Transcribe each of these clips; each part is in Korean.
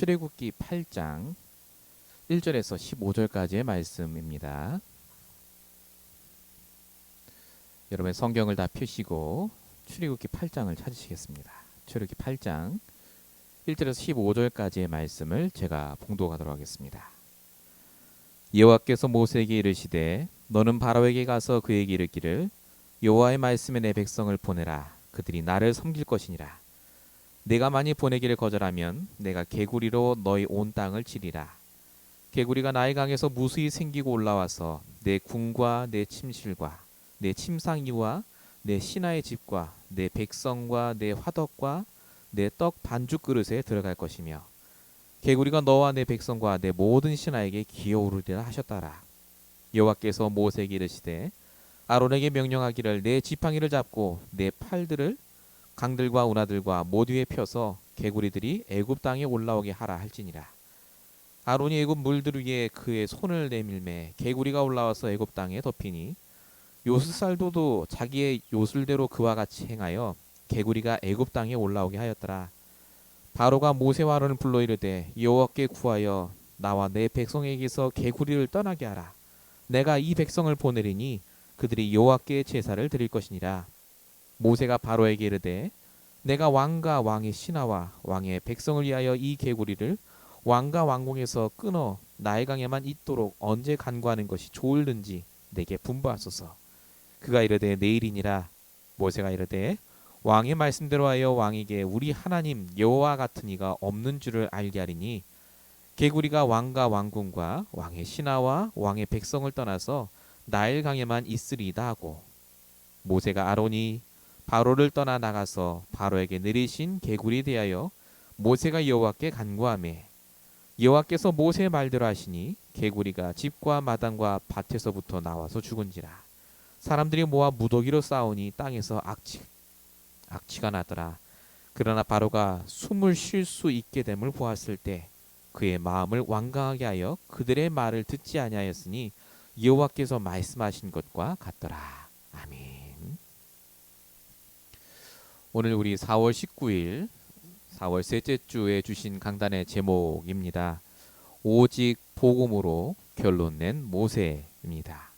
출애굽기 8장 1절에서 15절까지의 말씀입니다. 여러분 성경을 다 펴시고 출애굽기 8장을 찾으시겠습니다. 출애굽기 8장 1절에서 15절까지의 말씀을 제가 봉독하도록 하겠습니다. 여호와께서 모세에게 이르시되 너는 바로에게 가서 그에게 이르기를 여호와의 말씀에 내 백성을 보내라. 그들이 나를 섬길 것이니라. 내가 만일 보내기를 거절하면 내가 개구리로 너희 온 땅을 치리라. 개구리가 나의 강에서 무수히 생기고 올라와서 내 궁과 내 침실과 내 침상이와 내 신하의 집과 내 백성과 내 화덕과 내 떡 반죽 그릇에 들어갈 것이며 개구리가 너와 내 백성과 내 모든 신하에게 기어오르리라 하셨더라. 여호와께서 모세에게 이르시되 아론에게 명령하기를 내 지팡이를 잡고 내 팔들을 강들과 운하들과 모두 위에 펴서 개구리들이 애굽 땅에 올라오게 하라 할지니라. 아론이 애굽 물들 위에 그의 손을 내밀매 개구리가 올라와서 애굽 땅에 덮이니 요술살도도 자기의 요술대로 그와 같이 행하여 개구리가 애굽 땅에 올라오게 하였더라. 바로가 모세와 아론을 불러 이르되 여호와께 구하여 나와 내 백성에게서 개구리를 떠나게 하라. 내가 이 백성을 보내리니 그들이 여호와께 제사를 드릴 것이니라. 모세가 바로에게 이르되 내가 왕과 왕의 신하와 왕의 백성을 위하여 이 개구리를 왕과 왕궁에서 끊어 나의 강에만 있도록 언제 간구하는 것이 좋을는지 내게 분부하소서. 그가 이르되 내일이니라. 모세가 이르되 왕의 말씀대로 하여 왕에게 우리 하나님 여호와 같은 이가 없는 줄을 알게 하리니 개구리가 왕과 왕궁과 왕의 신하와 왕의 백성을 떠나서 나일 강에만 있으리이다 하고 모세가 아론이 바로를 떠나 나가서 바로에게 내리신 개구리에 대하여 모세가 여호와께 간구하매 여호와께서 모세의 말대로 하시니 개구리가 집과 마당과 밭에서부터 나와서 죽은지라. 사람들이 모아 무더기로 싸우니 땅에서 악취가 나더라. 그러나 바로가 숨을 쉴 수 있게 됨을 보았을 때 그의 마음을 완강하게 하여 그들의 말을 듣지 아니하였으니 여호와께서 말씀하신 것과 같더라. 아멘. 오늘 우리 4월 19일 4월 셋째 주에 주신 강단의 제목입니다. 오직 복음으로 결론 낸 모세입니다.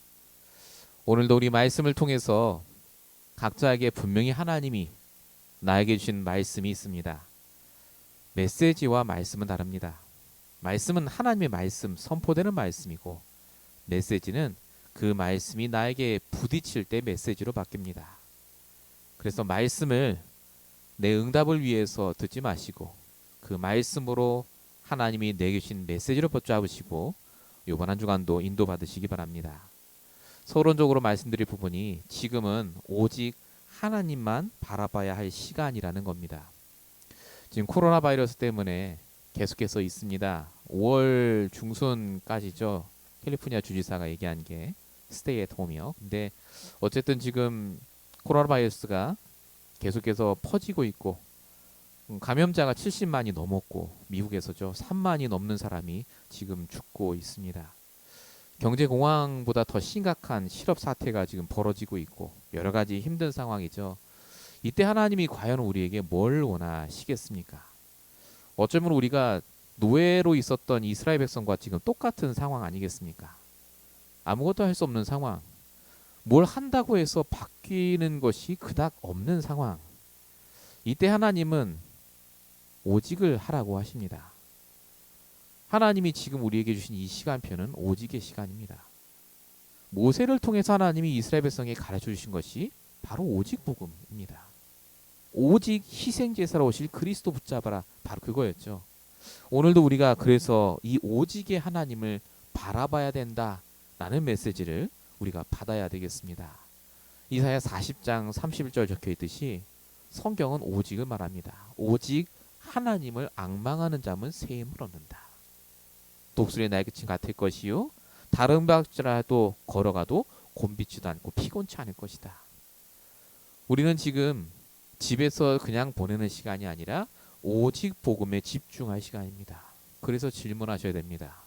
오늘도 우리 말씀을 통해서 각자에게 분명히 하나님이 나에게 주신 말씀이 있습니다. 메시지와 말씀은 다릅니다. 말씀은 하나님의 말씀, 선포되는 말씀이고 메시지는 그 말씀이 나에게 부딪힐 때 메시지로 바뀝니다. 그래서 말씀을 내 응답을 위해서 듣지 마시고 그 말씀으로 하나님이 내게 주신 메시지로 붙잡으시고 이번 한 주간도 인도받으시기 바랍니다. 서론적으로 말씀드릴 부분이 지금은 오직 하나님만 바라봐야 할 시간이라는 겁니다. 지금 코로나 바이러스 때문에 계속해서 있습니다. 5월 중순까지죠. 캘리포니아 주지사가 얘기한 게 스테이 앳 홈이요. 근데 어쨌든 지금 코로나 바이러스가 계속해서 퍼지고 있고 감염자가 70만이 넘었고 미국에서죠. 3만이 넘는 사람이 지금 죽고 있습니다. 경제공황보다 더 심각한 실업 사태가 지금 벌어지고 있고 여러 가지 힘든 상황이죠. 이때 하나님이 과연 우리에게 뭘 원하시겠습니까? 어쩌면 우리가 노예로 있었던 이스라엘 백성과 지금 똑같은 상황 아니겠습니까? 아무것도 할 수 없는 상황. 뭘 한다고 해서 바뀌는 것이 그닥 없는 상황. 이때 하나님은 오직을 하라고 하십니다. 하나님이 지금 우리에게 주신 이 시간표는 오직의 시간입니다. 모세를 통해서 하나님이 이스라엘 백성에 가르쳐 주신 것이 바로 오직 복음입니다. 오직 희생제사로 오실 그리스도 붙잡아라. 바로 그거였죠. 오늘도 우리가 그래서 이 오직의 하나님을 바라봐야 된다라는 메시지를 우리가 받아야 되겠습니다. 이사야 40장 31절 적혀 있듯이 성경은 오직을 말합니다. 오직 하나님을 앙망하는 자는 새 힘을 얻는다. 독수리의 날개친 같을 것이요 다른 박자라도 걸어가도 곤비지도 않고 피곤치 않을 것이다. 우리는 지금 집에서 그냥 보내는 시간이 아니라 오직 복음에 집중할 시간입니다. 그래서 질문하셔야 됩니다.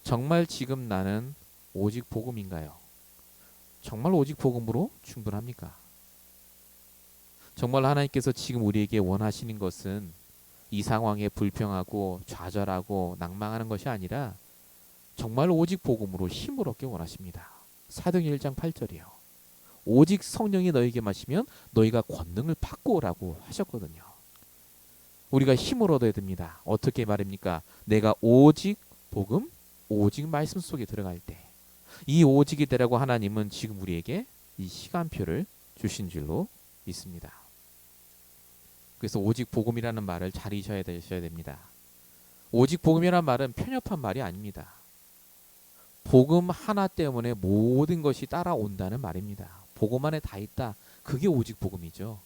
정말 지금 나는 오직 복음인가요? 정말 오직 복음으로 충분합니까? 정말 하나님께서 지금 우리에게 원하시는 것은 이 상황에 불평하고 좌절하고 낭망하는 것이 아니라 정말 오직 복음으로 힘을 얻기 원하십니다. 사도행전 1장 8절이요. 오직 성령이 너에게 마시면 너희가 권능을 받고 오라고 하셨거든요. 우리가 힘을 얻어야 됩니다. 어떻게 말입니까? 내가 오직 복음, 오직 말씀 속에 들어갈 때, 이 오직이 되라고 하나님은 지금 우리에게 이 시간표를 주신 줄로 믿습니다. 그래서 오직 복음이라는 말을 잘 잊어야 됩니다. 오직 복음이라는 말은 편협한 말이 아닙니다. 복음 하나 때문에 모든 것이 따라온다는 말입니다. 복음 안에 다 있다. 그게 오직 복음이죠.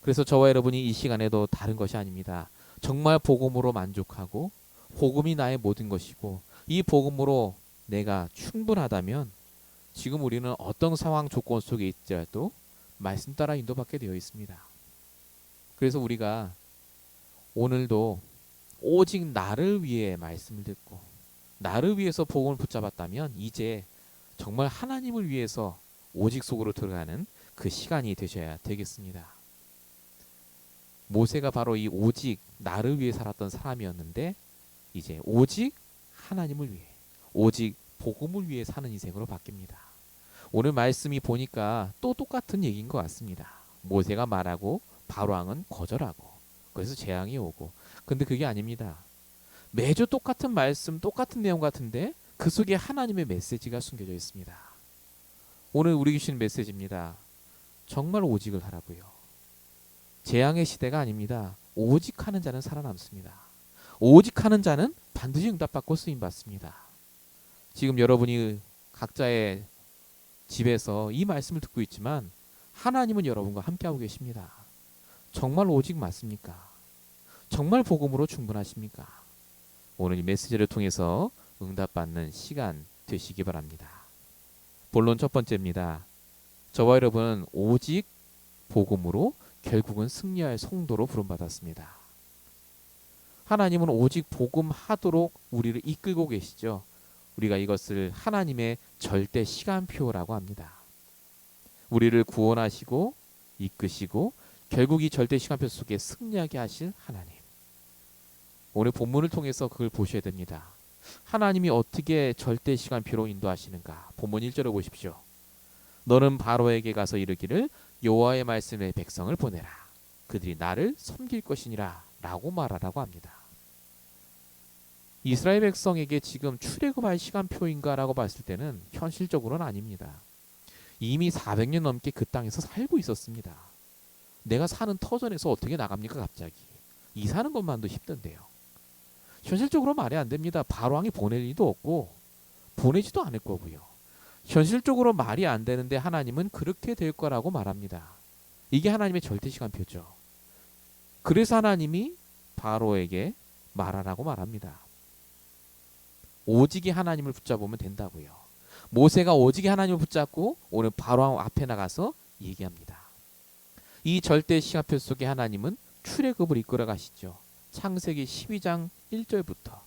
그래서 저와 여러분이 이 시간에도 다른 것이 아닙니다. 정말 복음으로 만족하고 복음이 나의 모든 것이고 이 복음으로 내가 충분하다면 지금 우리는 어떤 상황 조건 속에 있더라도 말씀 따라 인도받게 되어 있습니다. 그래서 우리가 오늘도 오직 나를 위해 말씀을 듣고 나를 위해서 복음을 붙잡았다면 이제 정말 하나님을 위해서 오직 속으로 들어가는 그 시간이 되셔야 되겠습니다. 모세가 바로 이 오직 나를 위해 살았던 사람이었는데 이제 오직 하나님을 위해 오직 복음을 위해 사는 인생으로 바뀝니다. 오늘 말씀이 보니까 또 똑같은 얘기인 것 같습니다. 모세가 말하고 바로왕은 거절하고 그래서 재앙이 오고 근데 그게 아닙니다. 매주 똑같은 말씀 똑같은 내용 같은데 그 속에 하나님의 메시지가 숨겨져 있습니다. 오늘 우리 주신 메시지입니다. 정말 오직을 하라고요. 재앙의 시대가 아닙니다. 오직 하는 자는 살아남습니다. 오직 하는 자는 반드시 응답받고 쓰임받습니다. 지금 여러분이 각자의 집에서 이 말씀을 듣고 있지만 하나님은 여러분과 함께하고 계십니다. 정말 오직 맞습니까? 정말 복음으로 충분하십니까? 오늘 이 메시지를 통해서 응답받는 시간 되시기 바랍니다. 본론 첫 번째입니다. 저와 여러분은 오직 복음으로 결국은 승리할 성도로 부름받았습니다. 하나님은 오직 복음하도록 우리를 이끌고 계시죠. 우리가 이것을 하나님의 절대 시간표라고 합니다. 우리를 구원하시고 이끄시고 결국 이 절대 시간표 속에 승리하게 하실 하나님. 오늘 본문을 통해서 그걸 보셔야 됩니다. 하나님이 어떻게 절대 시간표로 인도하시는가. 본문 1절을 보십시오. 너는 바로에게 가서 이르기를 여호와의 말씀의 백성을 보내라. 그들이 나를 섬길 것이니라 라고 말하라고 합니다. 이스라엘 백성에게 지금 출애굽할 시간표인가 라고 봤을 때는 현실적으로는 아닙니다. 이미 400년 넘게 그 땅에서 살고 있었습니다. 내가 사는 터전에서 어떻게 나갑니까 갑자기. 이사는 것만도 힘든데요. 현실적으로 말이 안 됩니다. 바로왕이 보낼 리도 없고 보내지도 않을 거고요. 현실적으로 말이 안 되는데 하나님은 그렇게 될 거라고 말합니다. 이게 하나님의 절대시간표죠. 그래서 하나님이 바로에게 말하라고 말합니다. 오직이 하나님을 붙잡으면 된다고요. 모세가 오직이 하나님을 붙잡고 오늘 바로왕 앞에 나가서 얘기합니다. 이 절대시간표 속에 하나님은 출애굽을 이끌어 가시죠. 창세기 12장 1절부터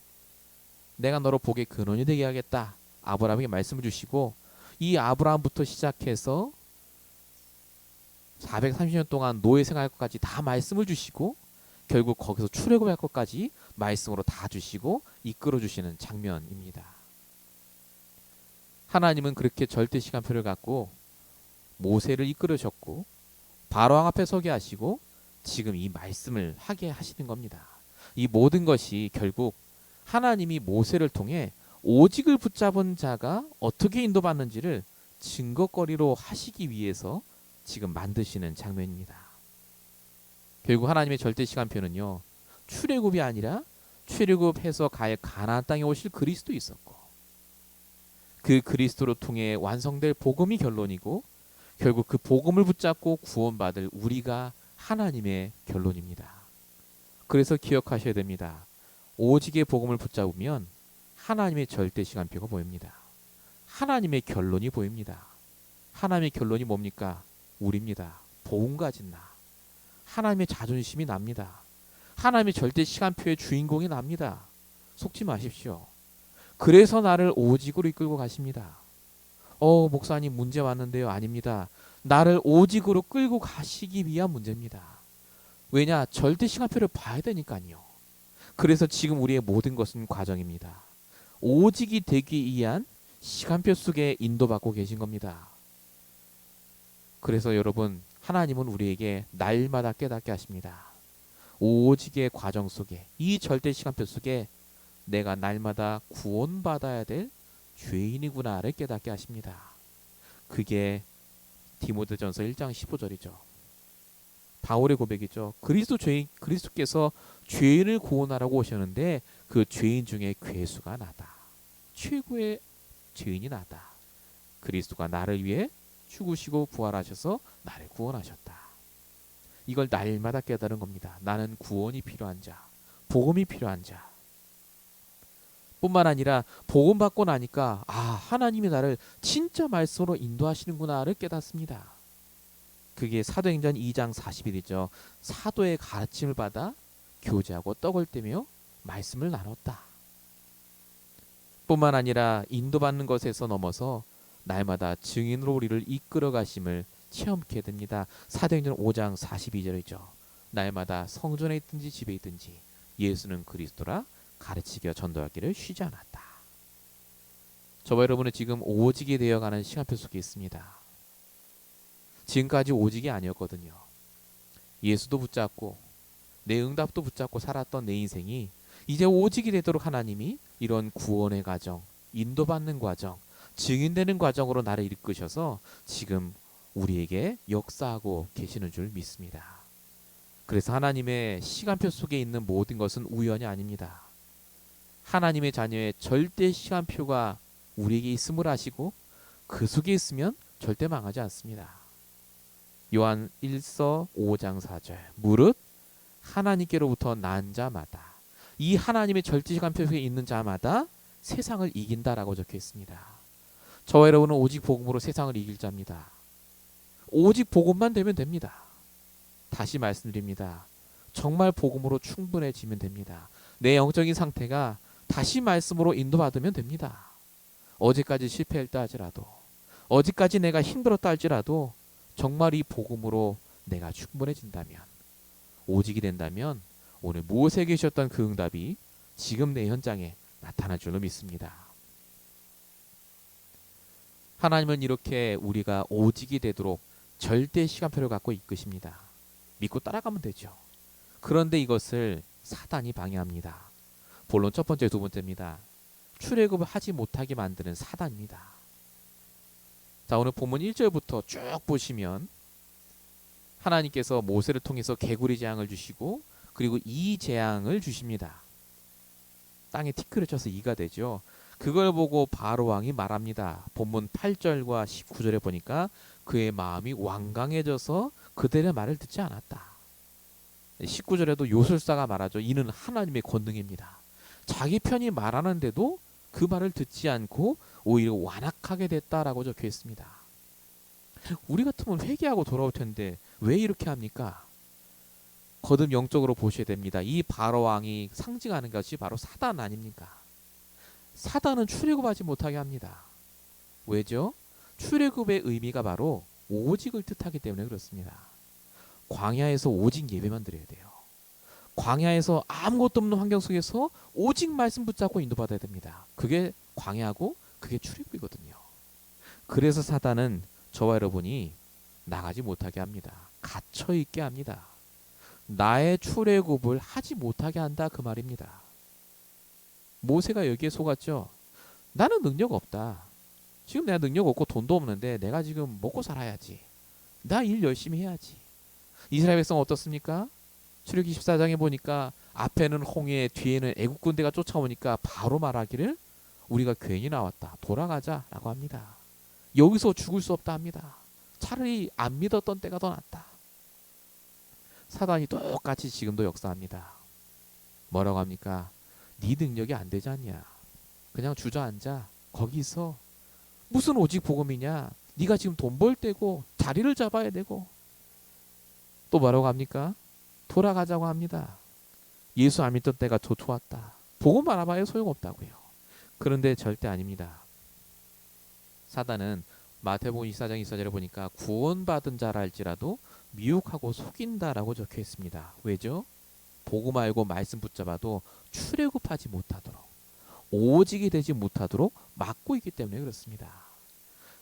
내가 너로 복의 근원이 되게 하겠다. 아브라함에게 말씀을 주시고 이 아브라함부터 시작해서 430년 동안 노예 생활할 것까지 다 말씀을 주시고 결국 거기서 출애굽할 것까지 말씀으로 다 주시고 이끌어 주시는 장면입니다. 하나님은 그렇게 절대 시간표를 갖고 모세를 이끌으셨고 바로왕 앞에 서게 하시고 지금 이 말씀을 하게 하시는 겁니다. 이 모든 것이 결국 하나님이 모세를 통해 오직을 붙잡은 자가 어떻게 인도받는지를 증거거리로 하시기 위해서 지금 만드시는 장면입니다. 결국 하나님의 절대 시간표는요. 출애굽이 아니라 출애굽해서 갈 가나안 땅에 오실 그리스도 있었고 그 그리스도로 통해 완성될 복음이 결론이고 결국 그 복음을 붙잡고 구원받을 우리가 하나님의 결론입니다. 그래서 기억하셔야 됩니다. 오직의 복음을 붙잡으면 하나님의 절대 시간표가 보입니다. 하나님의 결론이 보입니다. 하나님의 결론이 뭡니까? 우리입니다. 복음 가진 나. 하나님의 자존심이 납니다. 하나님의 절대 시간표의 주인공이 납니다. 속지 마십시오. 그래서 나를 오직으로 이끌고 가십니다. 목사님 문제 왔는데요. 아닙니다. 나를 오직으로 끌고 가시기 위한 문제입니다. 왜냐? 절대 시간표를 봐야 되니까요. 그래서 지금 우리의 모든 것은 과정입니다. 오직이 되기 위한 시간표 속에 인도받고 계신 겁니다. 그래서 여러분, 하나님은 우리에게 날마다 깨닫게 하십니다. 오직의 과정 속에, 이 절대 시간표 속에 내가 날마다 구원받아야 될 죄인이구나를 깨닫게 하십니다. 그게 디모데전서 1장 15절이죠. 바울의 고백이죠. 그리스도께서 죄인을 구원하라고 오셨는데 그 죄인 중에 괴수가 나다. 최고의 죄인이 나다. 그리스도가 나를 위해 죽으시고 부활하셔서 나를 구원하셨다. 이걸 날마다 깨달은 겁니다. 나는 구원이 필요한 자, 복음이 필요한 자. 뿐만 아니라 복음 받고 나니까 하나님이 나를 진짜 말씀으로 인도하시는구나를 깨닫습니다. 그게 사도행전 2장 40일이죠. 사도의 가르침을 받아 교제하고 떡을 떼며 말씀을 나눴다. 뿐만 아니라 인도받는 것에서 넘어서 날마다 증인으로 우리를 이끌어 가심을 체험케 됩니다. 사도행전 5장 42절이죠. 날마다 성전에 있든지 집에 있든지 예수는 그리스도라 가르치며 전도하기를 쉬지 않았다. 저와 여러분은 지금 오직이 되어가는 시간표 속에 있습니다. 지금까지 오직이 아니었거든요. 예수도 붙잡고 내 응답도 붙잡고 살았던 내 인생이 이제 오직이 되도록 하나님이 이런 구원의 과정, 인도받는 과정, 증인되는 과정으로 나를 이끄셔서 지금 우리에게 역사하고 계시는 줄 믿습니다. 그래서 하나님의 시간표 속에 있는 모든 것은 우연이 아닙니다. 하나님의 자녀의 절대 시간표가 우리에게 있음을 아시고 그 속에 있으면 절대 망하지 않습니다. 요한 1서 5장 4절 무릇 하나님께로부터 난 자마다 이 하나님의 절대 시간표 속에 있는 자마다 세상을 이긴다라고 적혀 있습니다. 저와 여러분은 오직 복음으로 세상을 이길 자입니다. 오직 복음만 되면 됩니다. 다시 말씀드립니다. 정말 복음으로 충분해지면 됩니다. 내 영적인 상태가 다시 말씀으로 인도받으면 됩니다. 어제까지 실패했다 할지라도, 어제까지 내가 힘들었다 할지라도 정말 이 복음으로 내가 충분해진다면, 오직이 된다면 오늘 무엇에 계셨던 그 응답이 지금 내 현장에 나타날 줄로 믿습니다. 하나님은 이렇게 우리가 오직이 되도록 절대 시간표를 갖고 이끄십니다. 믿고 따라가면 되죠. 그런데 이것을 사단이 방해합니다. 본론 첫 번째, 두 번째입니다. 출애굽을 하지 못하게 만드는 사단입니다. 자, 오늘 본문 1절부터 쭉 보시면 하나님께서 모세를 통해서 개구리 재앙을 주시고 그리고 이 재앙을 주십니다. 땅에 티끌을 쳐서 이가 되죠. 그걸 보고 바로 왕이 말합니다. 본문 8절과 19절에 보니까 그의 마음이 완강해져서 그들의 말을 듣지 않았다. 19절에도 요술사가 말하죠. 이는 하나님의 권능입니다. 자기 편이 말하는데도 그 말을 듣지 않고 오히려 완악하게 됐다라고 적혀 있습니다. 우리 같으면 회개하고 돌아올 텐데 왜 이렇게 합니까? 거듭 영적으로 보셔야 됩니다. 이 바로왕이 상징하는 것이 바로 사단 아닙니까? 사단은 출애굽하지 못하게 합니다. 왜죠? 출애굽의 의미가 바로 오직을 뜻하기 때문에 그렇습니다. 광야에서 오직 예배만 드려야 돼요. 광야에서 아무것도 없는 환경 속에서 오직 말씀 붙잡고 인도받아야 됩니다. 그게 광야고 그게 출애굽이거든요. 그래서 사단은 저와 여러분이 나가지 못하게 합니다. 갇혀 있게 합니다. 나의 출애굽을 하지 못하게 한다 그 말입니다. 모세가 여기에 속았죠. 나는 능력 없다. 지금 내가 능력 없고 돈도 없는데 내가 지금 먹고 살아야지. 나 일 열심히 해야지. 이스라엘 백성 어떻습니까? 출애굽기 14장에 보니까 앞에는 홍해, 뒤에는 애국 군대가 쫓아오니까 바로 말하기를 우리가 괜히 나왔다. 돌아가자라고 합니다. 여기서 죽을 수 없다 합니다. 차라리 안 믿었던 때가 더 낫다. 사단이 똑같이 지금도 역사합니다. 뭐라고 합니까? 네 능력이 안 되지 않냐. 그냥 주저앉아. 거기서 무슨 오직 복음이냐. 네가 지금 돈 벌 때고 자리를 잡아야 되고. 또 뭐라고 합니까? 돌아가자고 합니다. 예수 안 믿던 때가 더 좋았다. 복음 알아봐야 소용없다고요. 그런데 절대 아닙니다. 사단은 마태복음 24장 24절에 보니까 구원받은 자라 할지라도 미혹하고 속인다라고 적혀 있습니다. 왜죠? 복음 알고 말씀 붙잡아도 출애굽하지 못하도록, 오직이 되지 못하도록 막고 있기 때문에 그렇습니다.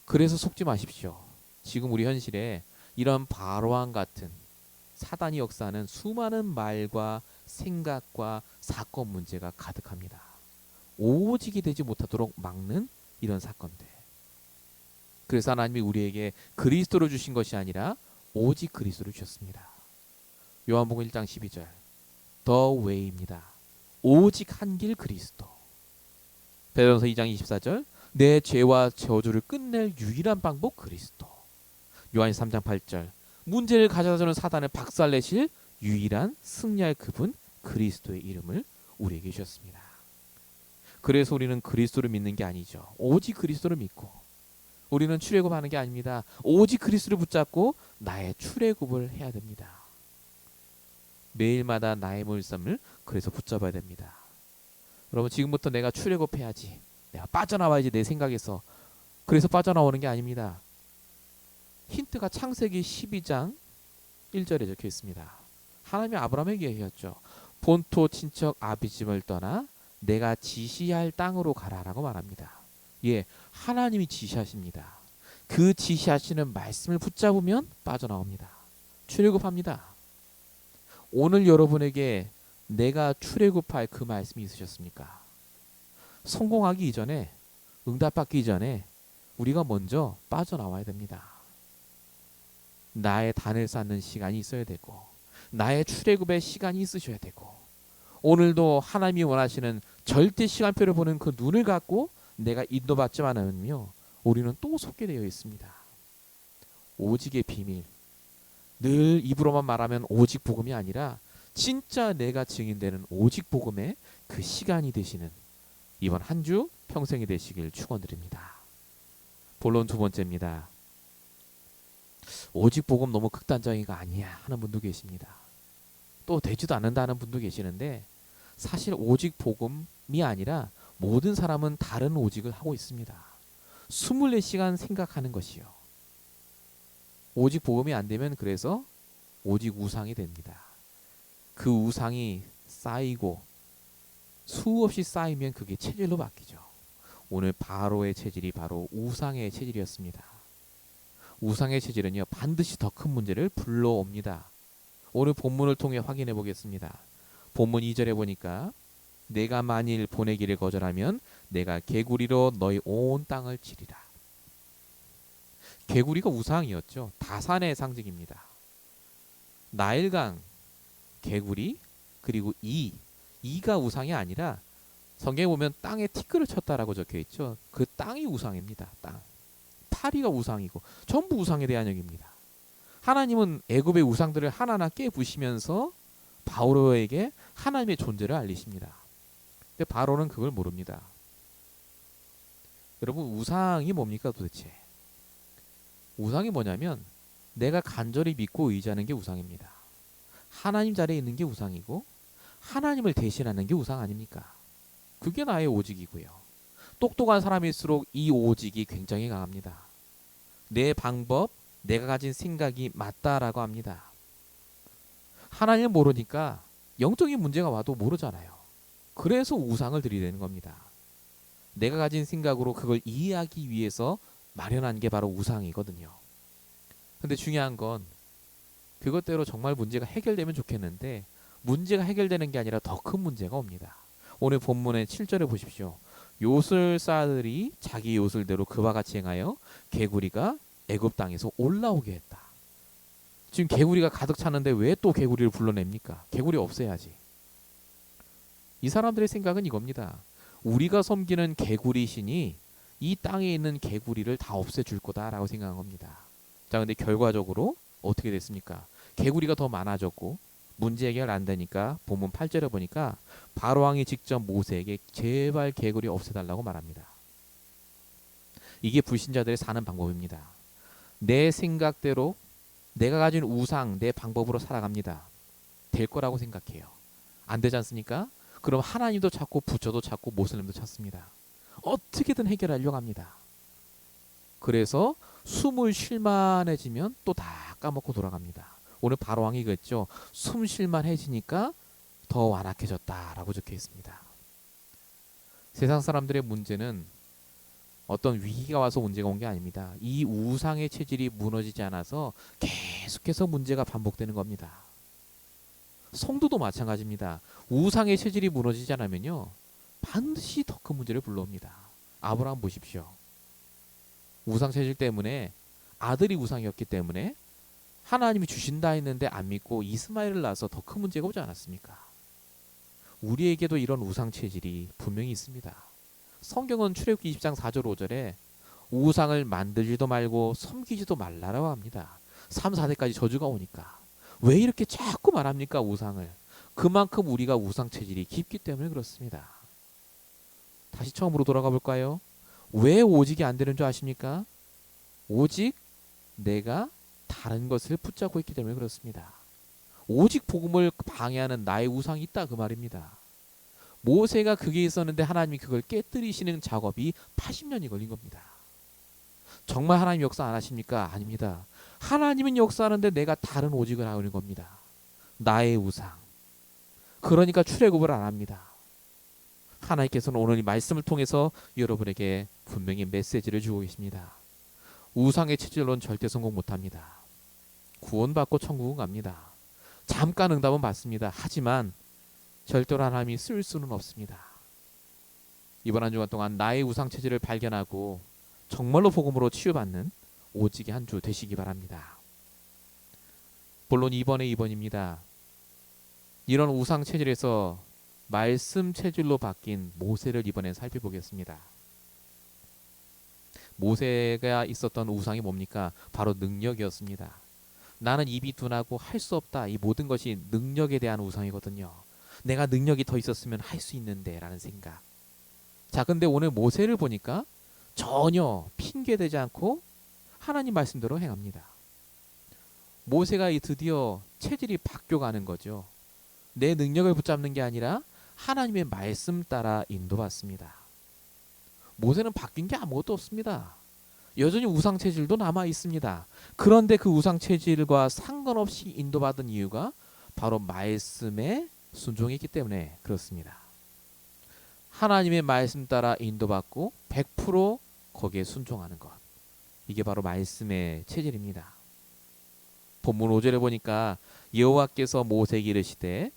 그래서 속지 마십시오. 지금 우리 현실에 이런 바로왕 같은 사단이 역사하는 수많은 말과 생각과 사건 문제가 가득합니다. 오직이 되지 못하도록 막는 이런 사건들. 그래서 하나님이 우리에게 그리스도를 주신 것이 아니라 오직 그리스도를 주셨습니다. 요한복음 1장 12절 The Way입니다. 오직 한 길 그리스도. 베드로전서 2장 24절 내 죄와 저주를 끝낼 유일한 방법 그리스도. 요한 3장 8절 문제를 가져다주는 사단을 박살내실 유일한 승리할 그분 그리스도의 이름을 우리에게 주셨습니다. 그래서 우리는 그리스도를 믿는 게 아니죠. 오직 그리스도를 믿고 우리는 출애굽하는 게 아닙니다. 오직 그리스도를 붙잡고 나의 출애굽을 해야 됩니다. 매일마다 나의 물삶을 그래서 붙잡아야 됩니다. 여러분 지금부터 내가 출애굽해야지, 내가 빠져나와야지 내 생각에서, 그래서 빠져나오는 게 아닙니다. 힌트가 창세기 12장 1절에 적혀 있습니다. 하나님이 아브라함에게 얘기했죠. 본토 친척 아비집을 떠나 내가 지시할 땅으로 가라라고 말합니다. 예, 하나님이 지시하십니다. 그 지시하시는 말씀을 붙잡으면 빠져나옵니다. 출애굽합니다. 오늘 여러분에게 내가 출애굽할 그 말씀이 있으셨습니까? 성공하기 이전에, 응답받기 이전에 우리가 먼저 빠져나와야 됩니다. 나의 단을 쌓는 시간이 있어야 되고, 나의 출애굽의 시간이 있으셔야 되고, 오늘도 하나님이 원하시는 절대 시간표를 보는 그 눈을 갖고 내가 인도받지 않으면요, 우리는 또 속게 되어 있습니다. 오직의 비밀, 늘 입으로만 말하면 오직 복음이 아니라 진짜 내가 증인되는 오직 복음의 그 시간이 되시는 이번 한 주 평생이 되시길 축원드립니다. 본론 두 번째입니다. 오직 복음 너무 극단적인 거 아니야 하는 분도 계십니다. 또 되지도 않는다는 분도 계시는데, 사실 오직 복음이 아니라 모든 사람은 다른 오직을 하고 있습니다. 24시간 생각하는 것이요. 오직 복음이 안 되면 그래서 오직 우상이 됩니다. 그 우상이 쌓이고 수없이 쌓이면 그게 체질로 바뀌죠. 오늘 바로의 체질이 바로 우상의 체질이었습니다. 우상의 체질은요, 반드시 더 큰 문제를 불러옵니다. 오늘 본문을 통해 확인해 보겠습니다. 본문 2절에 보니까 내가 만일 보내기를 거절하면 내가 개구리로 너희 온 땅을 치리라. 개구리가 우상이었죠. 다산의 상징입니다. 나일강, 개구리, 그리고 이가 우상이 아니라 성경에 보면 땅에 티끌을 쳤다라고 적혀 있죠. 그 땅이 우상입니다. 땅. 파리가 우상이고 전부 우상에 대한 얘기입니다. 하나님은 애굽의 우상들을 하나하나 깨부시면서 바로에게 하나님의 존재를 알리십니다. 근데 바로는 그걸 모릅니다. 여러분, 우상이 뭡니까 도대체? 우상이 뭐냐면 내가 간절히 믿고 의지하는 게 우상입니다. 하나님 자리에 있는 게 우상이고 하나님을 대신하는 게 우상 아닙니까? 그게 나의 오직이고요. 똑똑한 사람일수록 이 오직이 굉장히 강합니다. 내 방법, 내가 가진 생각이 맞다라고 합니다. 하나님을 모르니까 영적인 문제가 와도 모르잖아요. 그래서 우상을 들이대는 겁니다. 내가 가진 생각으로 그걸 이해하기 위해서 마련한 게 바로 우상이거든요. 근데 중요한 건 그것대로 정말 문제가 해결되면 좋겠는데 문제가 해결되는 게 아니라 더 큰 문제가 옵니다. 오늘 본문의 7절에 보십시오. 요술사들이 자기 요술대로 그와 같이 행하여 개구리가 애굽 땅에서 올라오게 했다. 지금 개구리가 가득 찼는데 왜 또 개구리를 불러냅니까? 개구리 없애야지. 이 사람들의 생각은 이겁니다. 우리가 섬기는 개구리 신이 이 땅에 있는 개구리를 다 없애줄 거다라고 생각한 겁니다. 자, 근데 결과적으로 어떻게 됐습니까? 개구리가 더 많아졌고 문제 해결 안 되니까 본문 8절에 보니까 바로왕이 직접 모세에게 제발 개구리 없애달라고 말합니다. 이게 불신자들의 사는 방법입니다. 내 생각대로 내가 가진 우상, 내 방법으로 살아갑니다. 될 거라고 생각해요. 안 되지 않습니까? 그럼 하나님도 찾고 부처도 찾고 모슬림도 찾습니다. 어떻게든 해결하려고 합니다. 그래서 숨을 쉴만해지면 또 다 까먹고 돌아갑니다. 오늘 바로왕이 그랬죠. 숨 쉴만 해지니까 더 완악해졌다라고 적혀 있습니다. 세상 사람들의 문제는 어떤 위기가 와서 문제가 온 게 아닙니다. 이 우상의 체질이 무너지지 않아서 계속해서 문제가 반복되는 겁니다. 성도도 마찬가지입니다. 우상의 체질이 무너지지 않으면요, 반드시 더 큰 문제를 불러옵니다. 아브라함 보십시오. 우상 체질 때문에, 아들이 우상이었기 때문에 하나님이 주신다 했는데 안 믿고 이스마엘을 낳아서 더 큰 문제가 오지 않았습니까? 우리에게도 이런 우상 체질이 분명히 있습니다. 성경은 출애굽기 20장 4절 5절에 우상을 만들지도 말고 섬기지도 말라라고 합니다. 3, 4대까지 저주가 오니까. 왜 이렇게 자꾸 말합니까, 우상을? 그만큼 우리가 우상 체질이 깊기 때문에 그렇습니다. 다시 처음으로 돌아가 볼까요? 왜 오직이 안 되는 줄 아십니까? 오직 내가 다른 것을 붙잡고 있기 때문에 그렇습니다. 오직 복음을 방해하는 나의 우상이 있다, 그 말입니다. 모세가 그게 있었는데 하나님이 그걸 깨뜨리시는 작업이 80년이 걸린 겁니다. 정말 하나님 역사 안 하십니까? 아닙니다. 하나님은 역사하는데 내가 다른 오직을 하고 있는 겁니다. 나의 우상. 그러니까 출애굽을 안 합니다. 하나님께서는 오늘 이 말씀을 통해서 여러분에게 분명히 메시지를 주고 계십니다. 우상의 체질로는 절대 성공 못합니다. 구원받고 천국은 갑니다. 잠깐 응답은 받습니다. 하지만 절대로 하나님이 쓸 수는 없습니다. 이번 한 주간 동안 나의 우상 체질을 발견하고 정말로 복음으로 치유받는 오직의 한 주 되시기 바랍니다. 본론 2번의 2번입니다. 이런 우상 체질에서 말씀 체질로 바뀐 모세를 이번에 살펴보겠습니다. 모세가 있었던 우상이 뭡니까? 바로 능력이었습니다. 나는 입이 둔하고 할 수 없다. 이 모든 것이 능력에 대한 우상이거든요. 내가 능력이 더 있었으면 할 수 있는데 라는 생각. 자, 근데 오늘 모세를 보니까 전혀 핑계대지 않고 하나님 말씀대로 행합니다. 모세가 드디어 체질이 바뀌어가는 거죠. 내 능력을 붙잡는 게 아니라 하나님의 말씀 따라 인도받습니다. 모세는 바뀐 게 아무것도 없습니다. 여전히 우상 체질도 남아 있습니다. 그런데 그 우상 체질과 상관없이 인도받은 이유가 바로 말씀에 순종했기 때문에 그렇습니다. 하나님의 말씀 따라 인도받고 100% 거기에 순종하는 것. 이게 바로 말씀의 체질입니다. 본문 5절에 보니까 여호와께서 모세에게 이르시되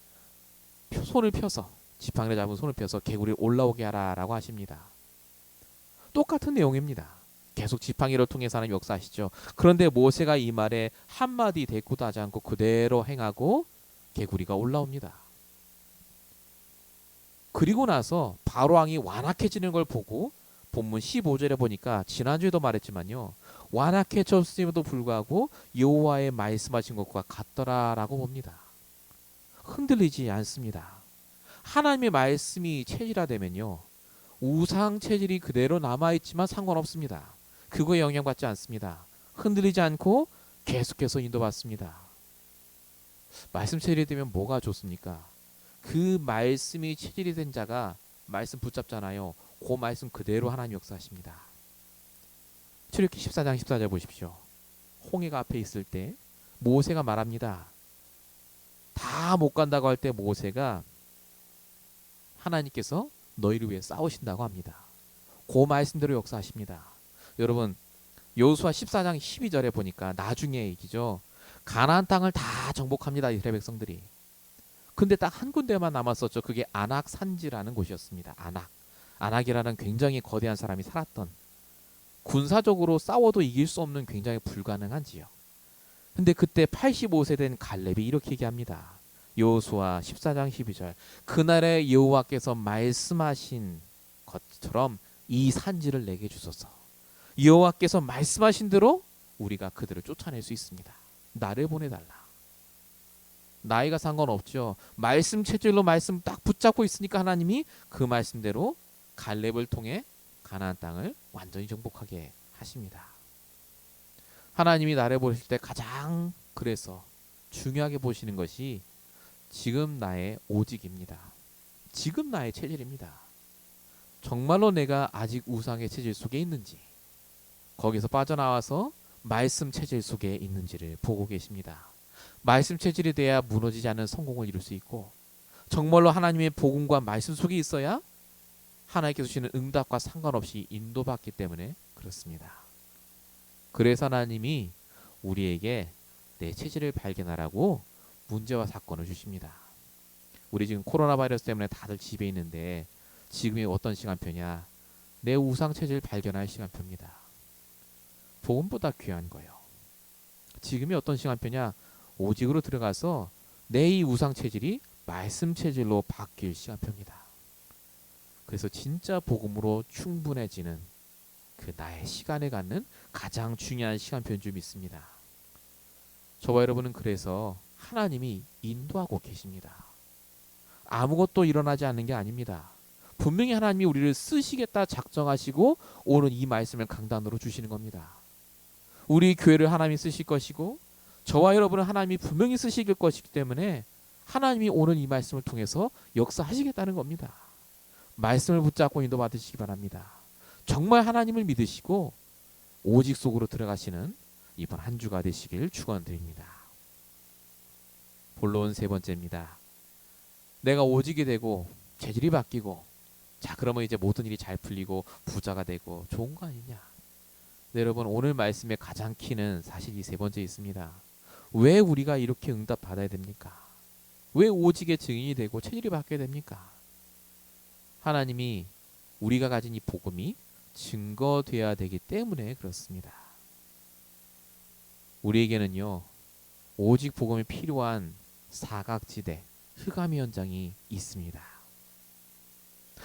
손을 펴서, 지팡이를 잡은 손을 펴서 개구리를 올라오게 하라라고 하십니다. 똑같은 내용입니다. 계속 지팡이를 통해서 하나님 역사하시죠. 그런데 모세가 이 말에 한마디 대꾸도 하지 않고 그대로 행하고 개구리가 올라옵니다. 그리고 나서 바로왕이 완악해지는 걸 보고 본문 15절에 보니까 지난주에도 말했지만요, 완악해졌음에도 불구하고 여호와의 말씀하신 것과 같더라라고 봅니다. 흔들리지 않습니다. 하나님의 말씀이 체질화되면요, 우상 체질이 그대로 남아있지만 상관없습니다. 그거에 영향받지 않습니다. 흔들리지 않고 계속해서 인도받습니다. 말씀 체질이 되면 뭐가 좋습니까? 그 말씀이 체질이 된 자가 말씀 붙잡잖아요. 그 말씀 그대로 하나님 역사하십니다. 출애굽기 14장 14절 보십시오. 홍해가 앞에 있을 때 모세가 말합니다. 다 못 간다고 할 때 모세가 하나님께서 너희를 위해 싸우신다고 합니다. 그 말씀대로 역사하십니다. 여러분, 여호수아 14장 12절에 보니까 나중에 얘기죠. 가나안 땅을 다 정복합니다. 이스라엘 백성들이. 근데 딱 한 군데만 남았었죠. 그게 아낙 산지라는 곳이었습니다. 아낙이라는 굉장히 거대한 사람이 살았던, 군사적으로 싸워도 이길 수 없는 굉장히 불가능한 지역. 근데 그때 85세 된 갈렙이 이렇게 얘기합니다. 여호수아 14장 12절. 그날에 여호와께서 말씀하신 것처럼 이 산지를 내게 주소서. 여호와께서 말씀하신 대로 우리가 그들을 쫓아낼 수 있습니다. 나를 보내달라. 나이가 상관없죠. 말씀 체질로 말씀 딱 붙잡고 있으니까 하나님이 그 말씀대로 갈렙을 통해 가나안 땅을 완전히 정복하게 하십니다. 하나님이 나를 보실 때 가장 그래서 중요하게 보시는 것이 지금 나의 오직입니다. 지금 나의 체질입니다. 정말로 내가 아직 우상의 체질 속에 있는지, 거기서 빠져나와서 말씀 체질 속에 있는지를 보고 계십니다. 말씀 체질이 돼야 무너지지 않는 성공을 이룰 수 있고, 정말로 하나님의 복음과 말씀 속에 있어야 하나님께서 주시는 응답과 상관없이 인도받기 때문에 그렇습니다. 그래서 하나님이 우리에게 내 체질을 발견하라고 문제와 사건을 주십니다. 우리 지금 코로나 바이러스 때문에 다들 집에 있는데 지금이 어떤 시간표냐? 내 우상 체질을 발견할 시간표입니다. 복음보다 귀한 거예요. 지금이 어떤 시간표냐? 오직으로 들어가서 내 이 우상 체질이 말씀 체질로 바뀔 시간표입니다. 그래서 진짜 복음으로 충분해지는 그 나의 시간을 갖는 가장 중요한 시간표인 줄 믿습니다. 저와 여러분은 그래서 하나님이 인도하고 계십니다. 아무것도 일어나지 않는 게 아닙니다. 분명히 하나님이 우리를 쓰시겠다 작정하시고 오늘 이 말씀을 강단으로 주시는 겁니다. 우리 교회를 하나님이 쓰실 것이고 저와 여러분은 하나님이 분명히 쓰실 것이기 때문에 하나님이 오늘 이 말씀을 통해서 역사하시겠다는 겁니다. 말씀을 붙잡고 인도받으시기 바랍니다. 정말 하나님을 믿으시고 오직 속으로 들어가시는 이번 한 주가 되시길 축원드립니다. 본론 세 번째입니다. 내가 오직이 되고 체질이 바뀌고 자 그러면 이제 모든 일이 잘 풀리고 부자가 되고 좋은 거 아니냐. 네, 여러분 오늘 말씀의 가장 키는 사실 이 세 번째 있습니다. 왜 우리가 이렇게 응답 받아야 됩니까? 왜 오직의 증인이 되고 체질이 바뀌어야 됩니까? 하나님이 우리가 가진 이 복음이 증거되어야 되기 때문에 그렇습니다. 우리에게는요 오직 복음이 필요한 사각지대 흑암의 현장이 있습니다.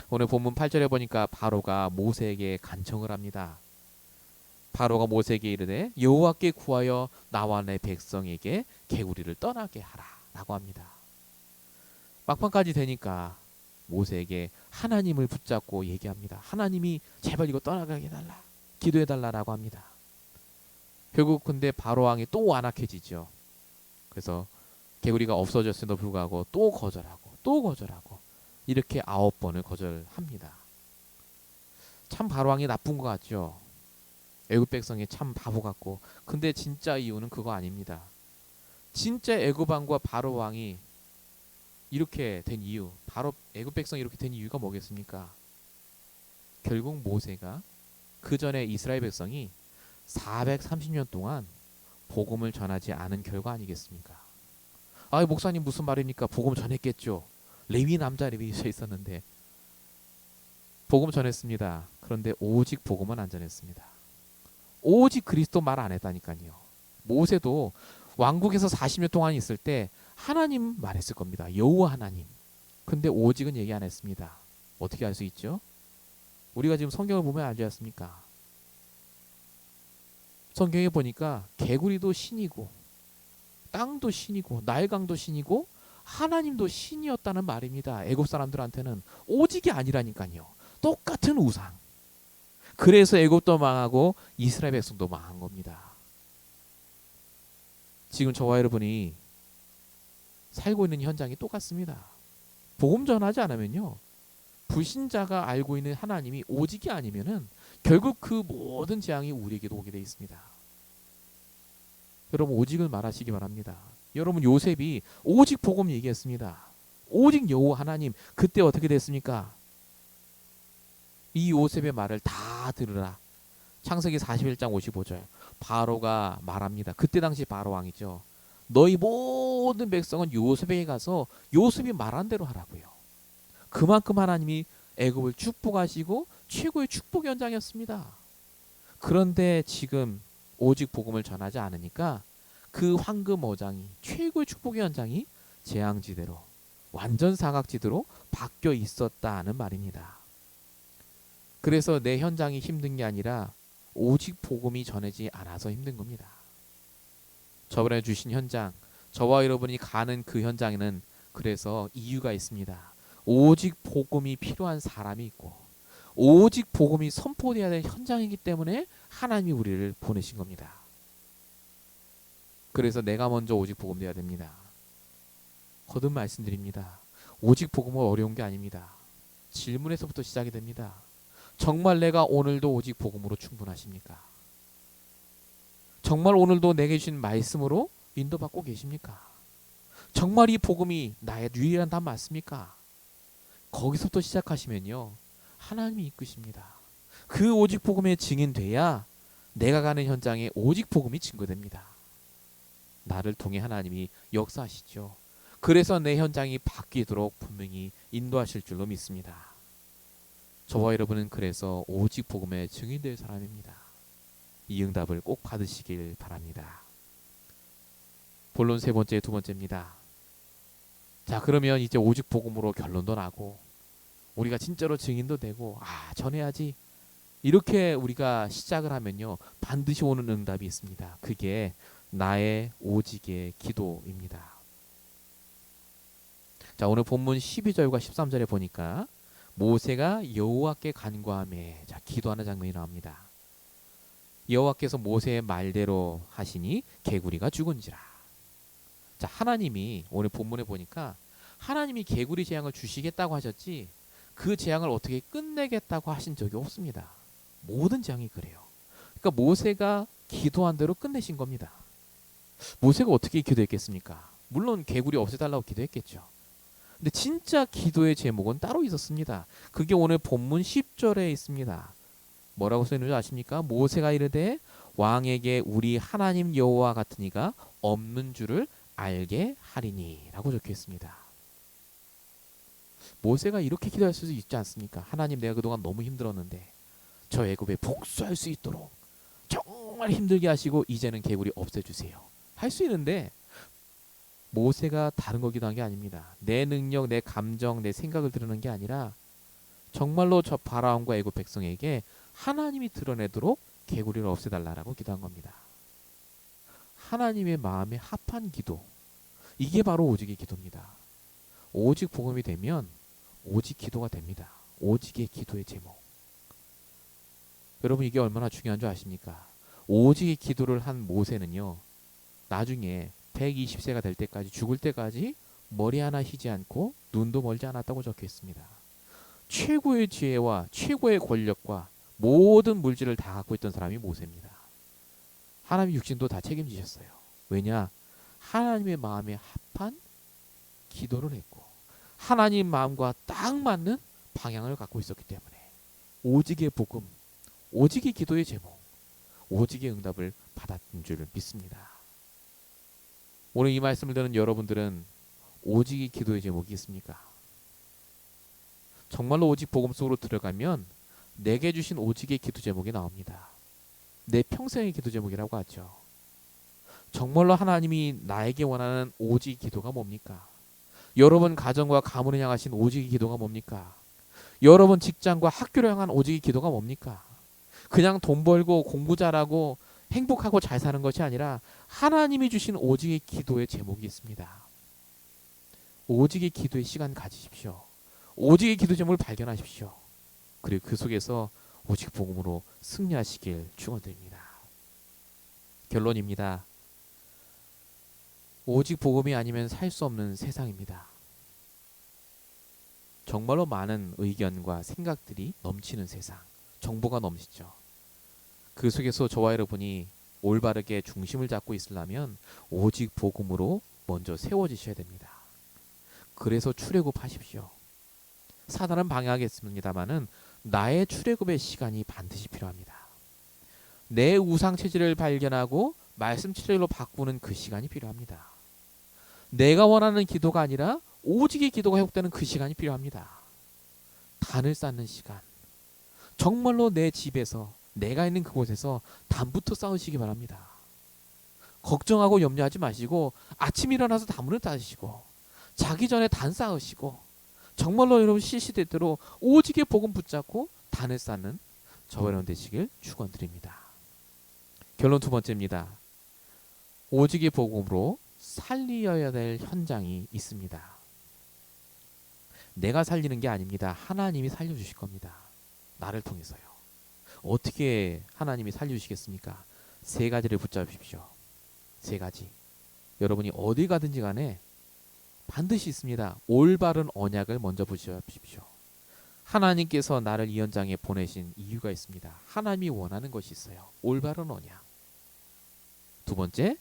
오늘 본문 8절에 보니까 바로가 모세에게 간청을 합니다. 바로가 모세에게 이르되 여호와께 구하여 나와 내 백성에게 개구리를 떠나게 하라 라고 합니다. 막판까지 되니까 모세에게 하나님을 붙잡고 얘기합니다. 하나님이 제발 이거 떠나가게 해달라 기도해달라라고 합니다. 결국 근데 바로 왕이 또 완악해지죠. 그래서 개구리가 없어졌음에도 불구하고 또 거절하고 이렇게 9번을 거절합니다. 참 바로 왕이 나쁜 것 같죠. 애굽 백성이 참 바보 같고 근데 진짜 이유는 그거 아닙니다. 진짜 애굽 왕과 바로 왕이 이렇게 된 이유, 바로 애굽 백성이 이렇게 된 이유가 뭐겠습니까? 결국 모세가 그 전에 이스라엘 백성이 430년 동안 복음을 전하지 않은 결과 아니겠습니까? 아, 목사님 무슨 말입니까? 복음 전했겠죠. 레위 남자 레위 있었는데 복음 전했습니다. 그런데 오직 복음은 안 전했습니다. 오직 그리스도 말 안 했다니까요. 모세도 왕국에서 40년 동안 있을 때 하나님 말했을 겁니다. 여호와 하나님. 근데 오직은 얘기 안 했습니다. 어떻게 알 수 있죠? 우리가 지금 성경을 보면 알지 않습니까? 성경에 보니까 개구리도 신이고 땅도 신이고 나일강도 신이고 하나님도 신이었다는 말입니다. 애굽 사람들한테는 오직이 아니라니까요. 똑같은 우상. 그래서 애굽도 망하고 이스라엘 백성도 망한 겁니다. 지금 저와 여러분이 살고 있는 현장이 똑같습니다. 복음 전하지 않으면요. 불신자가 알고 있는 하나님이 오직이 아니면은 결국 그 모든 재앙이 우리에게도 오게 되어 있습니다. 여러분 오직을 말하시기 바랍니다. 여러분 요셉이 오직 복음 얘기했습니다. 오직 여호와 하나님. 그때 어떻게 됐습니까? 이 요셉의 말을 다 들으라. 창세기 41장 55절. 바로가 말합니다. 그때 당시 바로 왕이죠. 너희 모든 백성은 요셉에게 가서 요셉이 말한 대로 하라고요. 그만큼 하나님이 애굽을 축복하시고 최고의 축복 현장이었습니다. 그런데 지금 오직 복음을 전하지 않으니까 그 황금 어장이 최고의 축복의 현장이 재앙지대로 완전 사각지대로 바뀌어 있었다는 말입니다. 그래서 내 현장이 힘든 게 아니라 오직 복음이 전해지지 않아서 힘든 겁니다. 저번에 주신 현장, 저와 여러분이 가는 그 현장에는 그래서 이유가 있습니다. 오직 복음이 필요한 사람이 있고 오직 복음이 선포되어야 될 현장이기 때문에 하나님이 우리를 보내신 겁니다. 그래서 내가 먼저 오직 복음 되어야 됩니다. 거듭 말씀드립니다. 오직 복음은 어려운 게 아닙니다. 질문에서부터 시작이 됩니다. 정말 내가 오늘도 오직 복음으로 충분하십니까? 정말 오늘도 내게 주신 말씀으로 인도받고 계십니까? 정말 이 복음이 나의 유일한 답 맞습니까? 거기서부터 시작하시면요, 하나님이 이끄십니다. 그 오직 복음에 증인돼야 내가 가는 현장에 오직 복음이 증거됩니다. 나를 통해 하나님이 역사하시죠. 그래서 내 현장이 바뀌도록 분명히 인도하실 줄로 믿습니다. 저와 여러분은 그래서 오직 복음에 증인될 사람입니다. 이 응답을 꼭 받으시길 바랍니다. 본론 세 번째, 두 번째입니다. 자, 그러면 이제 오직 복음으로 결론도 나고 우리가 진짜로 증인도 되고 전해야지, 이렇게 우리가 시작을 하면요, 반드시 오는 응답이 있습니다. 그게 나의 오직의 기도입니다. 자, 오늘 본문 12절과 13절에 보니까 모세가 여호와께 간구하며, 자, 기도하는 장면이 나옵니다. 여호와께서 모세의 말대로 하시니 개구리가 죽은지라. 자, 하나님이 오늘 본문에 보니까 하나님이 개구리 재앙을 주시겠다고 하셨지 그 재앙을 어떻게 끝내겠다고 하신 적이 없습니다. 모든 재앙이 그래요. 그러니까 모세가 기도한 대로 끝내신 겁니다. 모세가 어떻게 기도했겠습니까? 물론 개구리 없애달라고 기도했겠죠. 근데 진짜 기도의 제목은 따로 있었습니다. 그게 오늘 본문 10절에 있습니다. 뭐라고 써있는지 아십니까? 모세가 이르되 왕에게 우리 하나님 여호와 같은 이가 없는 줄을 알게 하리니 라고 적혀 있습니다. 모세가 이렇게 기도할 수 있지 않습니까? 하나님, 내가 그동안 너무 힘들었는데 저 애굽에 복수할 수 있도록 정말 힘들게 하시고 이제는 개구리 없애주세요. 할 수 있는데 모세가 다른 거 기도한 게 아닙니다. 내 능력, 내 감정, 내 생각을 드러낸 게 아니라 정말로 저 바라온과 애굽 백성에게 하나님이 드러내도록 개구리를 없애달라고 기도한 겁니다. 하나님의 마음에 합한 기도, 이게 바로 오직의 기도입니다. 오직 복음이 되면 오직 기도가 됩니다. 오직의 기도의 제목. 여러분, 이게 얼마나 중요한 줄 아십니까? 오직의 기도를 한 모세는요, 나중에 120세가 될 때까지, 죽을 때까지 머리 하나 휘지 않고 눈도 멀지 않았다고 적혀 있습니다. 최고의 지혜와 최고의 권력과 모든 물질을 다 갖고 있던 사람이 모세입니다. 하나님의 육신도 다 책임지셨어요. 왜냐? 하나님의 마음에 합한 기도를 했고 하나님 마음과 딱 맞는 방향을 갖고 있었기 때문에 오직의 복음, 오직의 기도의 제목, 오직의 응답을 받았던 줄 믿습니다. 오늘 이 말씀을 듣는 여러분들은 오직의 기도의 제목이 있습니까? 정말로 오직 복음 속으로 들어가면 내게 주신 오직의 기도 제목이 나옵니다. 내 평생의 기도 제목이라고 하죠. 정말로 하나님이 나에게 원하는 오직 기도가 뭡니까? 여러분 가정과 가문을 향하신 오직의 기도가 뭡니까? 여러분 직장과 학교를 향한 오직의 기도가 뭡니까? 그냥 돈 벌고 공부 잘하고 행복하고 잘 사는 것이 아니라 하나님이 주신 오직의 기도의 제목이 있습니다. 오직의 기도의 시간 가지십시오. 오직의 기도 제목을 발견하십시오. 그리고 그 속에서 오직 복음으로 승리하시길 축원드립니다. 결론입니다. 오직 복음이 아니면 살 수 없는 세상입니다. 정말로 많은 의견과 생각들이 넘치는 세상, 정보가 넘치죠. 그 속에서 저와 여러분이 올바르게 중심을 잡고 있으려면 오직 복음으로 먼저 세워지셔야 됩니다. 그래서 출애굽하십시오. 사단은 방해하겠습니다마는 나의 출애굽의 시간이 반드시 필요합니다. 내 우상 체질을 발견하고 말씀 체질로 바꾸는 그 시간이 필요합니다. 내가 원하는 기도가 아니라 오직의 기도가 회복되는 그 시간이 필요합니다. 단을 쌓는 시간. 정말로 내 집에서, 내가 있는 그곳에서 단부터 쌓으시기 바랍니다. 걱정하고 염려하지 마시고 아침 일어나서 단문을 따시고 자기 전에 단 쌓으시고 정말로 여러분 실시대로 오직의 복음 붙잡고 단을 쌓는 저와 여러분 되시길 축원드립니다. 결론 두 번째입니다. 오직의 복음으로 살리어야 될 현장이 있습니다. 내가 살리는 게 아닙니다. 하나님이 살려주실 겁니다. 나를 통해서요. 어떻게 하나님이 살려주시겠습니까? 세 가지를 붙잡으십시오. 세 가지. 여러분이 어디 가든지 간에 반드시 있습니다. 올바른 언약을 먼저 붙잡으십시오. 하나님께서 나를 이 현장에 보내신 이유가 있습니다. 하나님이 원하는 것이 있어요. 올바른 언약. 두 번째,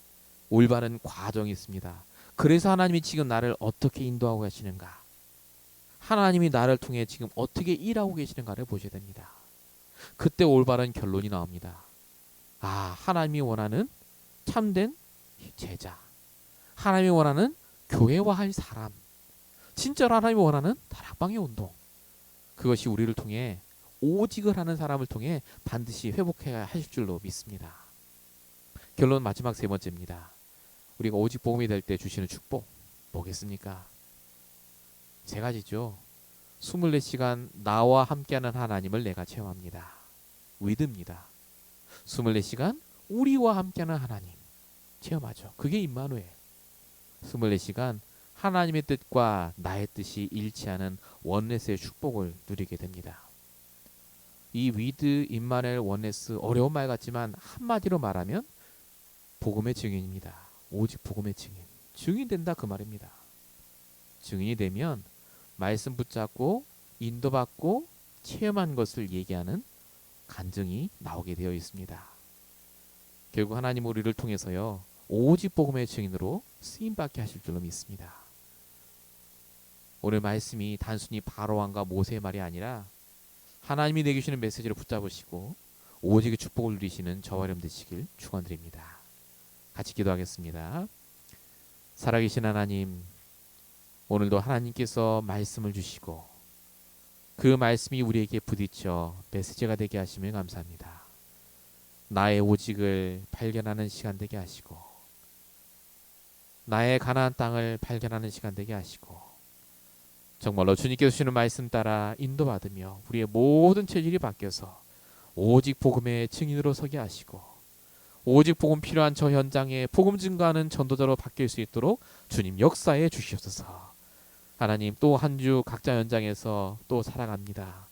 올바른 과정이 있습니다. 그래서 하나님이 지금 나를 어떻게 인도하고 계시는가, 하나님이 나를 통해 지금 어떻게 일하고 계시는가를 보셔야 됩니다. 그때 올바른 결론이 나옵니다. 아, 하나님이 원하는 참된 제자, 하나님이 원하는 교회화할 사람, 진짜로 하나님이 원하는 다락방의 운동, 그것이 우리를 통해 오직을 하는 사람을 통해 반드시 회복해야 하실 줄로 믿습니다. 결론 마지막 세 번째입니다. 우리가 오직 복음이 될 때 주시는 축복 뭐겠습니까? 세 가지죠. 24시간 나와 함께하는 하나님을 내가 체험합니다. 위드입니다. 24시간 우리와 함께하는 하나님 체험하죠. 그게 임마누엘. 24시간 하나님의 뜻과 나의 뜻이 일치하는 원네스의 축복을 누리게 됩니다. 이 위드, 임마누엘, 원네스 어려운 말 같지만 한마디로 말하면 복음의 증인입니다. 오직 복음의 증인. 증인된다 그 말입니다. 증인이 되면 말씀 붙잡고 인도받고 체험한 것을 얘기하는 간증이 나오게 되어 있습니다. 결국 하나님 우리를 통해서요 오직 복음의 증인으로 쓰임받게 하실 줄로 믿습니다. 오늘 말씀이 단순히 바로왕과 모세의 말이 아니라 하나님이 내게 주시는 메시지를 붙잡으시고 오직의 축복을 누리시는 저와 여러분 되시길 축원드립니다. 같이 기도하겠습니다. 살아계신 하나님, 오늘도 하나님께서 말씀을 주시고 그 말씀이 우리에게 부딪혀 메시지가 되게 하시면 감사합니다. 나의 오직을 발견하는 시간 되게 하시고 나의 가나안 땅을 발견하는 시간 되게 하시고 정말로 주님께서 주시는 말씀 따라 인도받으며 우리의 모든 체질이 바뀌어서 오직 복음의 증인으로 서게 하시고 오직 복음 필요한 저 현장에 복음 증거하는 전도자로 바뀔 수 있도록 주님 역사해 주시옵소서. 하나님, 또 한 주 각자 현장에서 또 살아갑니다.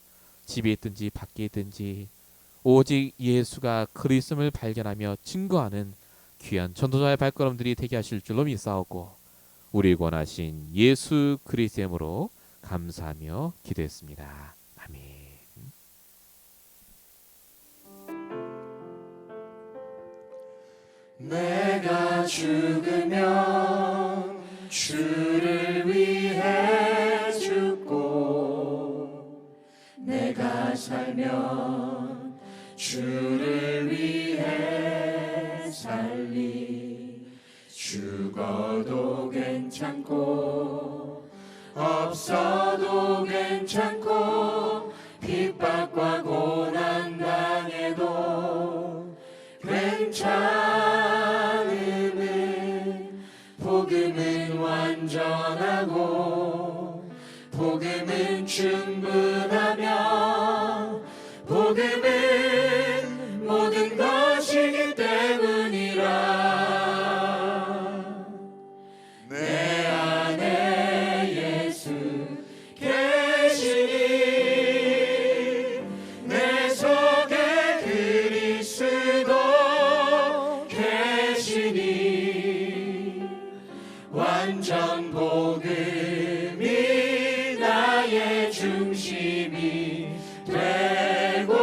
집에 있든지 밖에 있든지 오직 예수가 그리스도를 발견하며 증거하는 귀한 전도자의 발걸음들이 되게 하실 줄로 믿사오고 우리 권하신 예수 그리스도의 이름으로 감사하며 기도했습니다. 아멘. 내가 죽으면 주를 위해 죽고 내가 살면 주를 위해 살리. 죽어도 괜찮고 없어도 괜찮고 핍박과 고난 당해도 괜찮음은 복음은 완전하고 복음은 충분하며 복음은 모든 것이기 때문이라. 내 안에 예수 계시니 내 속에 그리스도 계시니 완전 복음이 나의 중심이 되고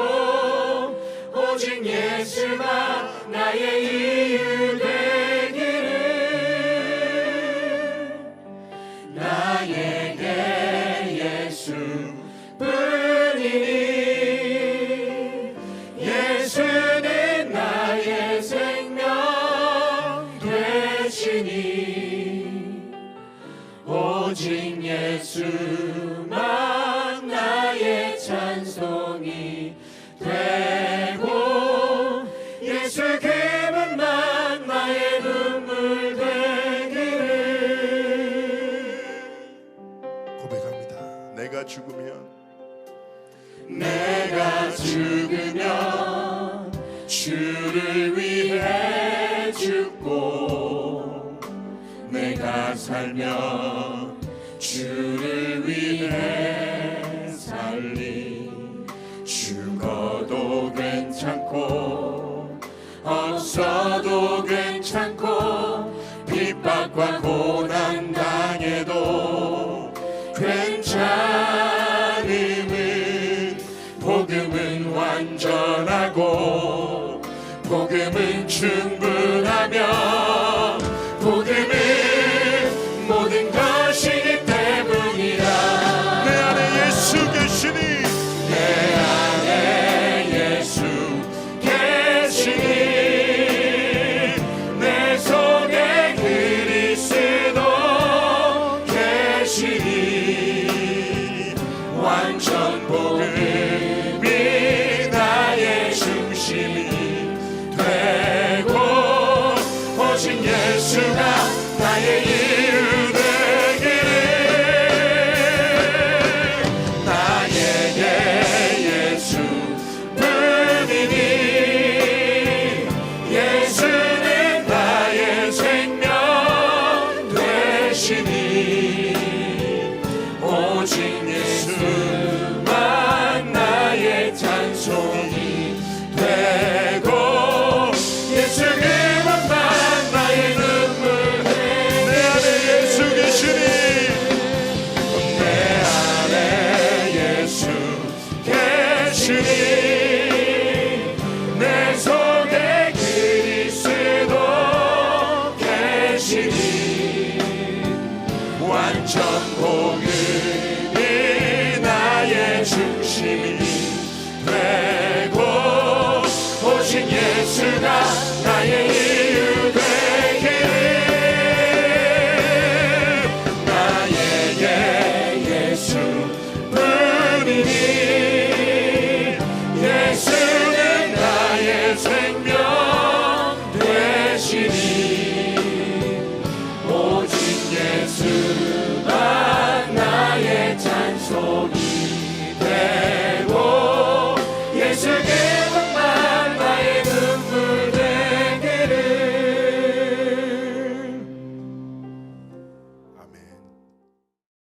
오직 예수가 나의 이유 되기를. 나에게 예수뿐이니 예수는 나의 생명 되시니 오직 예수만 나의 찬송이 되고 예수 그분만 나의 눈물 되기를. 고백합니다. 내가 죽으면 주를 위해 죽고 내가 살면 주를 위해 살리. 죽어도 괜찮고 없어도 괜찮고 핍박과 고난 당해도 괜찮음은 복음은 완전하고 복음은 충분하며 계시니 오직 예수만 나의 찬송이 되고 예수 그분만 나의 눈물 내 안에 예수 계시니 내 안에 예수 계시니 내 속에 그리스도 계시니 완전 복음이 나의 중심이 되고 오직 예수가 나의 이유 되기를 나에게 예수뿐이니 예수는 나의 생명 되시니 오직 예수